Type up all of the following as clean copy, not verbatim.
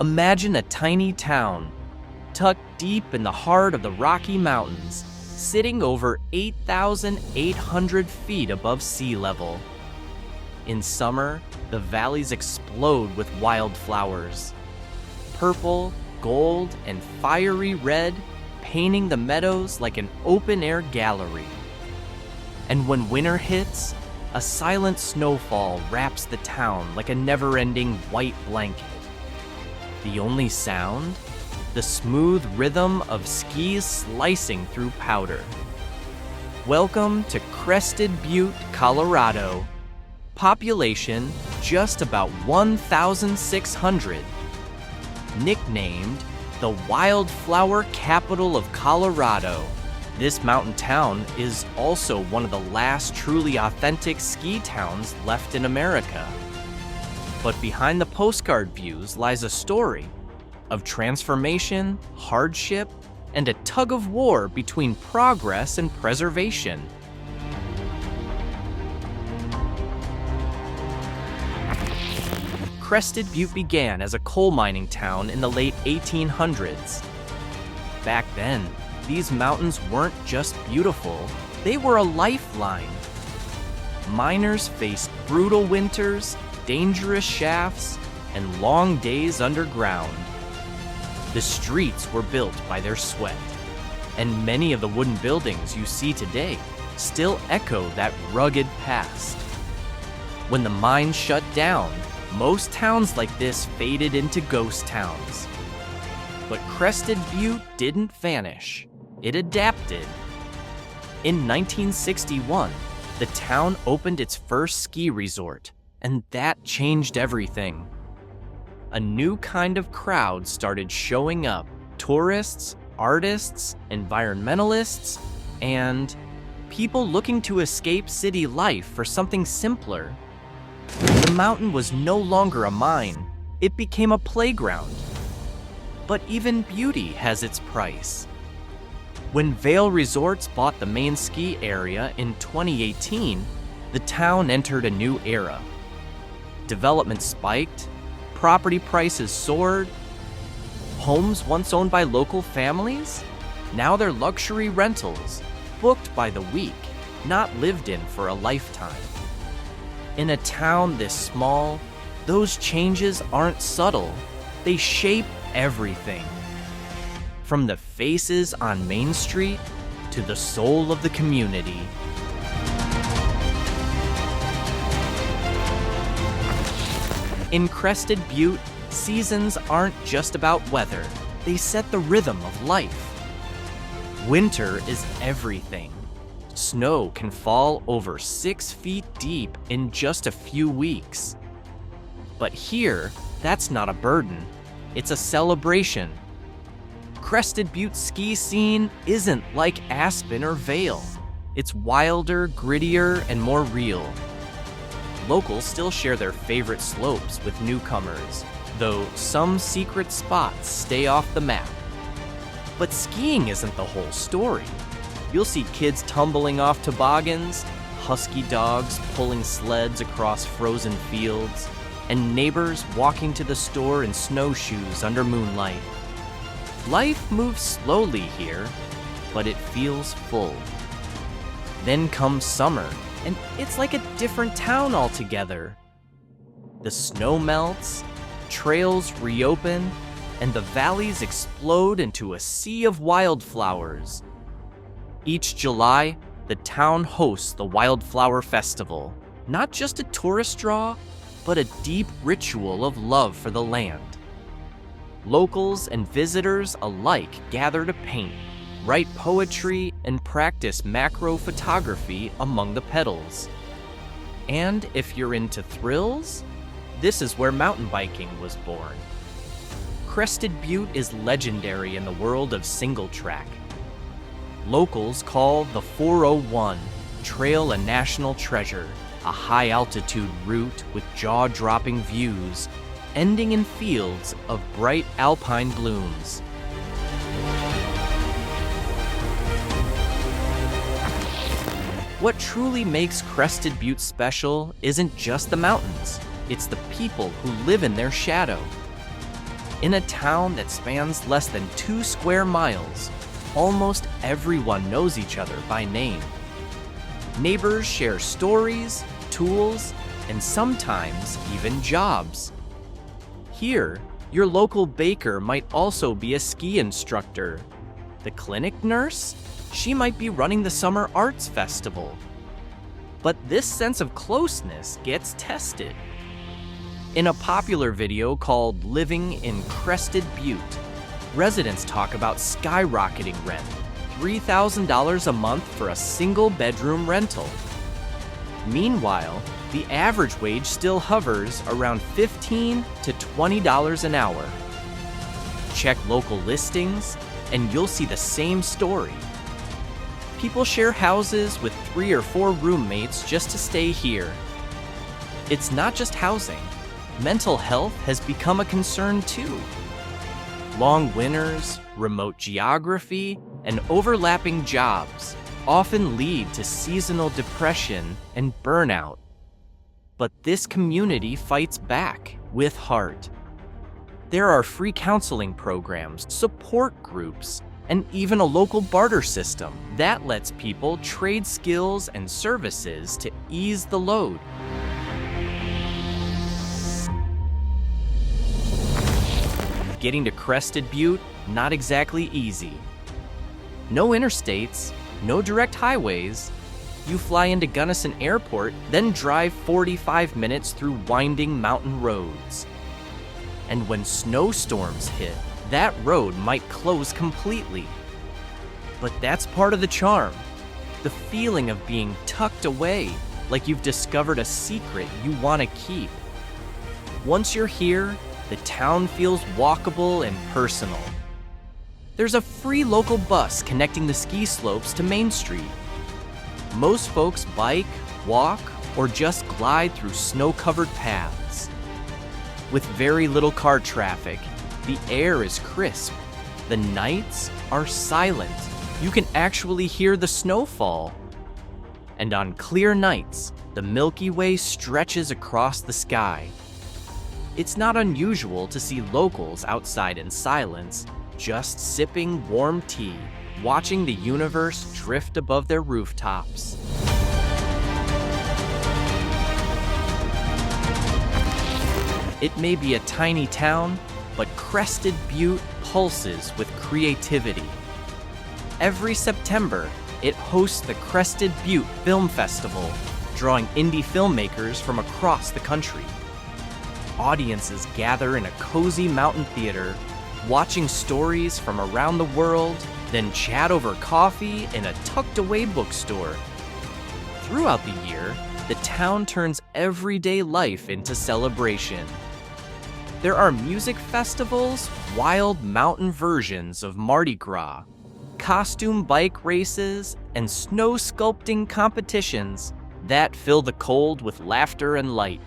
Imagine a tiny town, tucked deep in the heart of the Rocky Mountains, sitting over 8,800 feet above sea level. In summer, the valleys explode with wildflowers. Purple, gold, and fiery red, painting the meadows like an open-air gallery. And when winter hits, a silent snowfall wraps the town like a never-ending white blanket. The only sound? The smooth rhythm of skis slicing through powder. Welcome to Crested Butte, Colorado. Population just about 1,600. Nicknamed the wildflower capital of Colorado, this mountain town is also one of the last truly authentic ski towns left in America. But behind the postcard views lies a story of transformation, hardship, and a tug of war between progress and preservation. Crested Butte began as a coal mining town in the late 1800s. Back then, these mountains weren't just beautiful, they were a lifeline. Miners faced brutal winters, dangerous shafts, and long days underground. The streets were built by their sweat, and many of the wooden buildings you see today still echo that rugged past. When the mines shut down, most towns like this faded into ghost towns. But Crested Butte didn't vanish. It adapted. In 1961, the town opened its first ski resort, and that changed everything. A new kind of crowd started showing up: tourists, artists, environmentalists, and people looking to escape city life for something simpler. The mountain was no longer a mine, it became a playground. But even beauty has its price. When Vail Resorts bought the main ski area in 2018, the town entered a new era. Development spiked, property prices soared. Homes once owned by local families? Now they're luxury rentals, booked by the week, not lived in for a lifetime. In a town this small, those changes aren't subtle, they shape everything. From the faces on Main Street to the soul of the community. In Crested Butte, seasons aren't just about weather, they set the rhythm of life. Winter is everything. Snow can fall over 6 feet deep in just a few weeks. But here, that's not a burden, it's a celebration. Crested Butte's ski scene isn't like Aspen or Vail. It's wilder, grittier, and more real. Locals still share their favorite slopes with newcomers, though some secret spots stay off the map. But skiing isn't the whole story. You'll see kids tumbling off toboggans, husky dogs pulling sleds across frozen fields, and neighbors walking to the store in snowshoes under moonlight. Life moves slowly here, but it feels full. Then comes summer, and it's like a different town altogether. The snow melts, trails reopen, and the valleys explode into a sea of wildflowers. Each July, the town hosts the Wildflower Festival, not just a tourist draw, but a deep ritual of love for the land. Locals and visitors alike gather to paint, write poetry, and practice macro photography among the petals. And if you're into thrills, this is where mountain biking was born. Crested Butte is legendary in the world of single track. Locals call the 401 trail a national treasure, a high-altitude route with jaw-dropping views, ending in fields of bright alpine blooms. What truly makes Crested Butte special isn't just the mountains, it's the people who live in their shadow. In a town that spans less than 2 square miles, almost everyone knows each other by name. Neighbors share stories, tools, and sometimes even jobs. Here, your local baker might also be a ski instructor. The clinic nurse? She might be running the summer arts festival. But this sense of closeness gets tested. In a popular video called Living in Crested Butte, residents talk about skyrocketing rent, $3,000 a month for a single bedroom rental. Meanwhile, the average wage still hovers around $15 to $20 an hour. Check local listings, and you'll see the same story. People share houses with 3 or 4 roommates just to stay here. It's not just housing. Mental health has become a concern too. Long winters, remote geography, and overlapping jobs often lead to seasonal depression and burnout. But this community fights back with heart. There are free counseling programs, support groups, and even a local barter system that lets people trade skills and services to ease the load. Getting to Crested Butte, not exactly easy. No interstates, no direct highways. You fly into Gunnison Airport, then drive 45 minutes through winding mountain roads. And when snowstorms hit, that road might close completely. But that's part of the charm. The feeling of being tucked away, like you've discovered a secret you want to keep. Once you're here, the town feels walkable and personal. There's a free local bus connecting the ski slopes to Main Street. Most folks bike, walk, or just glide through snow-covered paths. With very little car traffic, the air is crisp. The nights are silent. You can actually hear the snowfall. And on clear nights, the Milky Way stretches across the sky. It's not unusual to see locals outside in silence, just sipping warm tea, watching the universe drift above their rooftops. It may be a tiny town, but Crested Butte pulses with creativity. Every September, it hosts the Crested Butte Film Festival, drawing indie filmmakers from across the country. Audiences gather in a cozy mountain theater, watching stories from around the world, then chat over coffee in a tucked-away bookstore. Throughout the year, the town turns everyday life into celebration. There are music festivals, wild mountain versions of Mardi Gras, costume bike races, and snow sculpting competitions that fill the cold with laughter and light.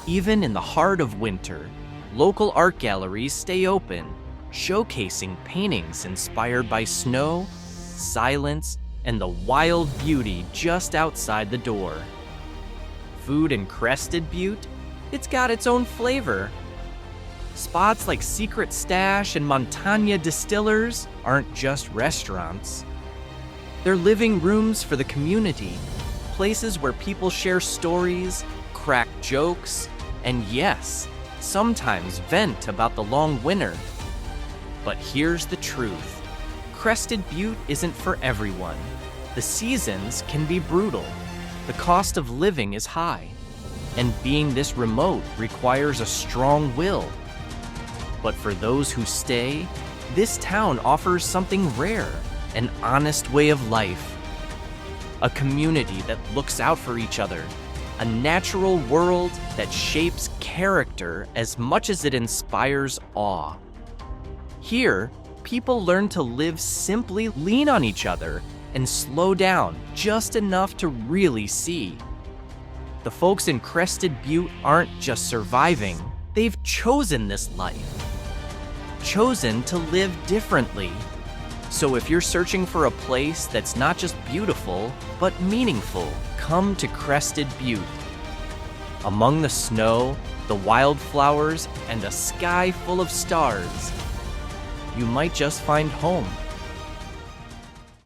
Even in the heart of winter, local art galleries stay open, showcasing paintings inspired by snow, silence, and the wild beauty just outside the door. Food in Crested Butte? It's got its own flavor. Spots like Secret Stash and Montagna Distillers aren't just restaurants. They're living rooms for the community, places where people share stories, crack jokes, and yes, sometimes vent about the long winter. But here's the truth. Crested Butte isn't for everyone. The seasons can be brutal. The cost of living is high. And being this remote requires a strong will. But for those who stay, this town offers something rare, an honest way of life. A community that looks out for each other. A natural world that shapes character as much as it inspires awe. Here, people learn to live simply, lean on each other, and slow down just enough to really see. The folks in Crested Butte aren't just surviving, they've chosen this life. Chosen to live differently. So if you're searching for a place that's not just beautiful, but meaningful, come to Crested Butte. Among the snow, the wildflowers, and a sky full of stars, you might just find home.